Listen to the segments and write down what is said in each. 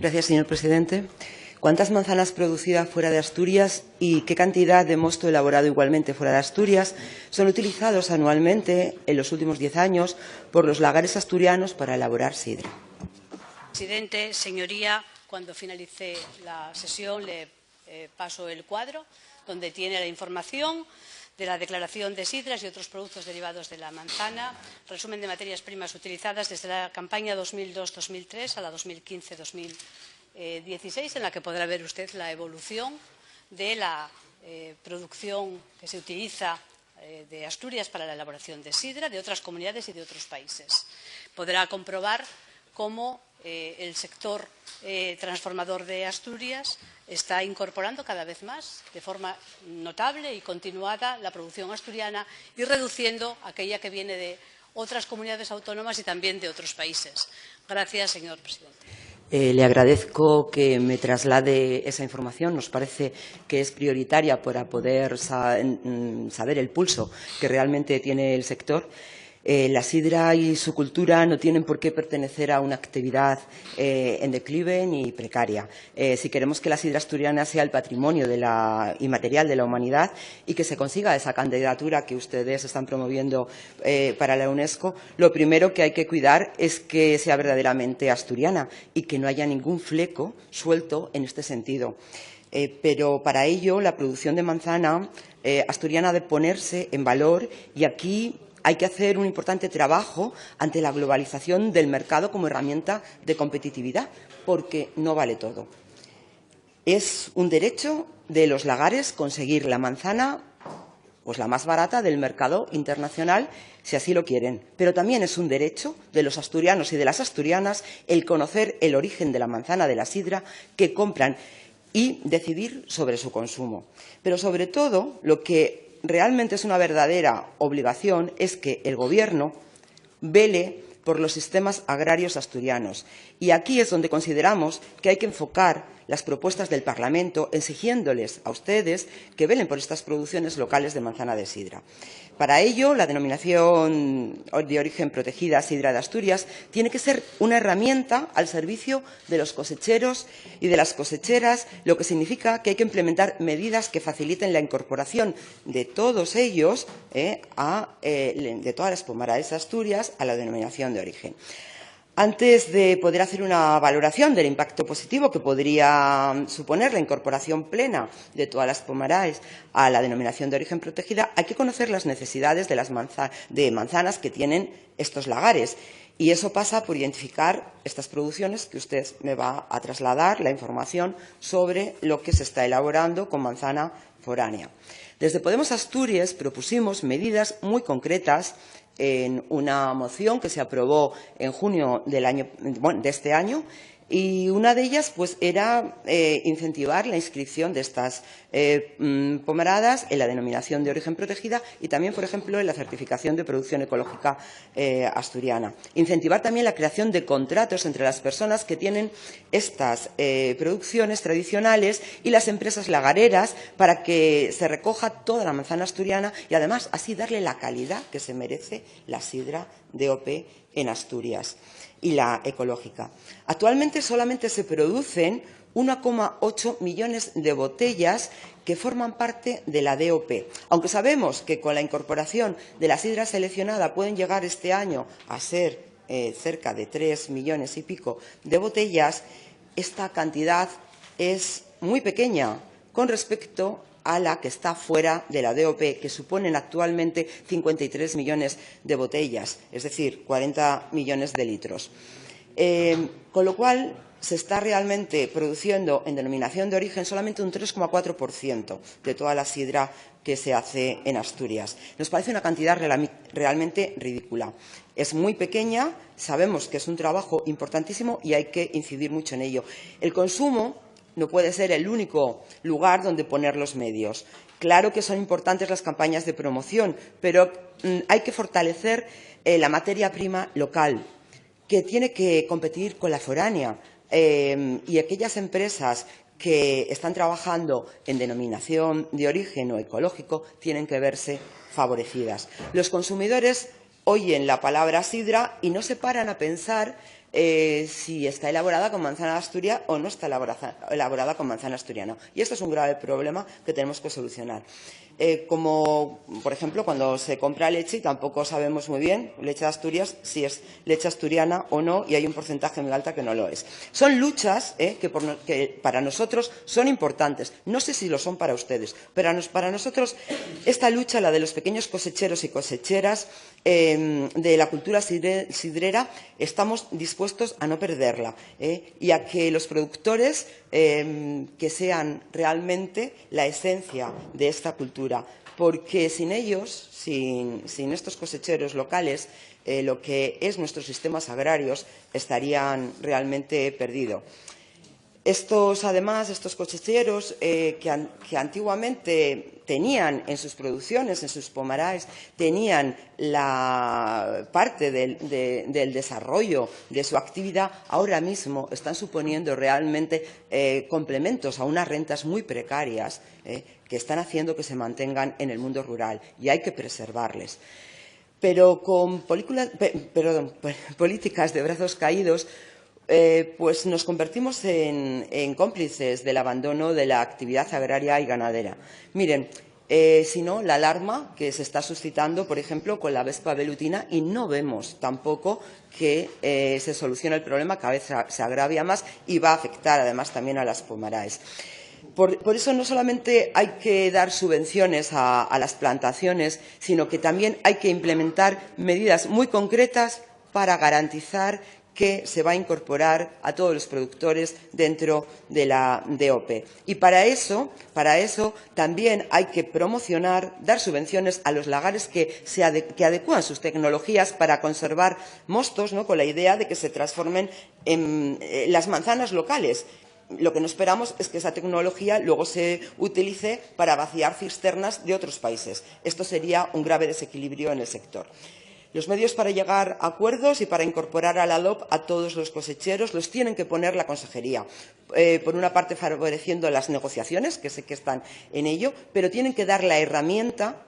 Gracias, señor presidente. ¿Cuántas manzanas producidas fuera de Asturias y qué cantidad de mosto elaborado igualmente fuera de Asturias son utilizados anualmente en los últimos 10 años por los lagares asturianos para elaborar sidra? Presidente, señoría, cuando finalice la sesión le paso el cuadro donde tiene la información de la declaración de sidras y otros productos derivados de la manzana, resumen de materias primas utilizadas desde la campaña 2002-2003 a la 2015-2016, en la que podrá ver usted la evolución de la producción que se utiliza de Asturias para la elaboración de sidra, de otras comunidades y de otros países. Podrá comprobar cómo el sector transformador de Asturias está incorporando cada vez más, de forma notable y continuada, la producción asturiana y reduciendo aquella que viene de otras comunidades autónomas y también de otros países. Gracias, señor presidente. Le agradezco que me traslade esa información. Nos parece que es prioritaria para poder saber el pulso que realmente tiene el sector. La sidra y su cultura no tienen por qué pertenecer a una actividad en declive ni precaria. Si queremos que la sidra asturiana sea el patrimonio inmaterial de la humanidad y que se consiga esa candidatura que ustedes están promoviendo para la UNESCO, lo primero que hay que cuidar es que sea verdaderamente asturiana y que no haya ningún fleco suelto en este sentido. Pero para ello la producción de manzana asturiana ha de ponerse en valor y aquí hay que hacer un importante trabajo ante la globalización del mercado como herramienta de competitividad, porque no vale todo. Es un derecho de los lagares conseguir la manzana, pues la más barata del mercado internacional, si así lo quieren. Pero también es un derecho de los asturianos y de las asturianas el conocer el origen de la manzana, de la sidra que compran y decidir sobre su consumo. Pero sobre todo, lo que realmente es una verdadera obligación es que el Gobierno vele por los sistemas agrarios asturianos. Y aquí es donde consideramos que hay que enfocar las propuestas del Parlamento exigiéndoles a ustedes que velen por estas producciones locales de manzana de sidra. Para ello, la denominación de origen protegida Sidra de Asturias tiene que ser una herramienta al servicio de los cosecheros y de las cosecheras, lo que significa que hay que implementar medidas que faciliten la incorporación de todos ellos, de todas las pomaradas de Asturias, a la denominación de origen. Antes de poder hacer una valoración del impacto positivo que podría suponer la incorporación plena de todas las pomaraes a la denominación de origen protegida, hay que conocer las necesidades de manzanas que tienen estos lagares. Y eso pasa por identificar estas producciones que usted me va a trasladar la información sobre lo que se está elaborando con manzana foránea. Desde Podemos Asturias propusimos medidas muy concretas en una moción que se aprobó en junio de este año, y una de ellas pues, era incentivar la inscripción de estas pomaradas en la denominación de origen protegida y también, por ejemplo, en la certificación de producción ecológica asturiana. Incentivar también la creación de contratos entre las personas que tienen estas producciones tradicionales y las empresas lagareras para que se recoja toda la manzana asturiana y, además, así darle la calidad que se merece la sidra DOP en Asturias y la ecológica. Actualmente solamente se producen 1,8 millones de botellas que forman parte de la DOP. Aunque sabemos que con la incorporación de la sidra seleccionada pueden llegar este año a ser cerca de 3 millones y pico de botellas, esta cantidad es muy pequeña con respecto a la que está fuera de la DOP, que suponen actualmente 53 millones de botellas, es decir, 40 millones de litros. Con lo cual, se está realmente produciendo en denominación de origen solamente un 3,4% de toda la sidra que se hace en Asturias. Nos parece una cantidad realmente ridícula. Es muy pequeña, sabemos que es un trabajo importantísimo y hay que incidir mucho en ello. El consumo no puede ser el único lugar donde poner los medios. Claro que son importantes las campañas de promoción, pero hay que fortalecer la materia prima local, que tiene que competir con la foránea, y aquellas empresas que están trabajando en denominación de origen o ecológico tienen que verse favorecidas. Los consumidores oyen la palabra sidra y no se paran a pensar si está elaborada con manzana de Asturias o no está elaborada con manzana asturiana. Y esto es un grave problema que tenemos que solucionar. Como, por ejemplo, cuando se compra leche y tampoco sabemos muy bien, leche de Asturias, si es leche asturiana o no, y hay un porcentaje muy alto que no lo es. Son luchas que para nosotros son importantes. No sé si lo son para ustedes, pero para nosotros esta lucha, la de los pequeños cosecheros y cosecheras de la cultura sidrera, estamos dispuestos a no perderla y a que los productores que sean realmente la esencia de esta cultura, porque sin ellos, sin estos cosecheros locales, lo que es nuestros sistemas agrarios estarían realmente perdidos. Además, estos cosecheros que antiguamente tenían en sus producciones, en sus pomaráis, tenían la parte del desarrollo de su actividad, ahora mismo están suponiendo realmente complementos a unas rentas muy precarias que están haciendo que se mantengan en el mundo rural, y hay que preservarles. Pero con políticas de brazos caídos, pues nos convertimos en cómplices del abandono de la actividad agraria y ganadera. Miren, si no, la alarma que se está suscitando, por ejemplo, con la vespa velutina, y no vemos tampoco que se solucione el problema, cada vez se agravia más y va a afectar además también a las pomaráis. Por eso no solamente hay que dar subvenciones a las plantaciones, sino que también hay que implementar medidas muy concretas para garantizar que se va a incorporar a todos los productores dentro de la DOP. Y para eso también hay que promocionar, dar subvenciones a los lagares que adecúan sus tecnologías para conservar mostos, ¿no?, con la idea de que se transformen en las manzanas locales. Lo que no esperamos es que esa tecnología luego se utilice para vaciar cisternas de otros países. Esto sería un grave desequilibrio en el sector. Los medios para llegar a acuerdos y para incorporar a la LOP a todos los cosecheros los tienen que poner la Consejería. Por una parte, favoreciendo las negociaciones, que sé que están en ello, pero tienen que dar la herramienta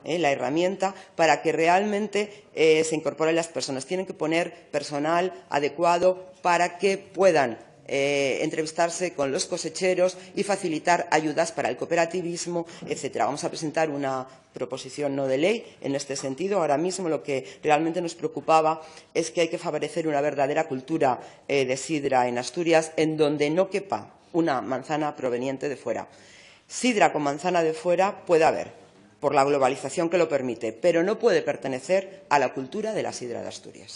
para que realmente se incorporen las personas. Tienen que poner personal adecuado para que puedan entrevistarse con los cosecheros y facilitar ayudas para el cooperativismo, etcétera. Vamos a presentar una proposición no de ley en este sentido. Ahora mismo lo que realmente nos preocupaba es que hay que favorecer una verdadera cultura de sidra en Asturias, en donde no quepa una manzana proveniente de fuera. Sidra con manzana de fuera puede haber, por la globalización que lo permite, pero no puede pertenecer a la cultura de la sidra de Asturias.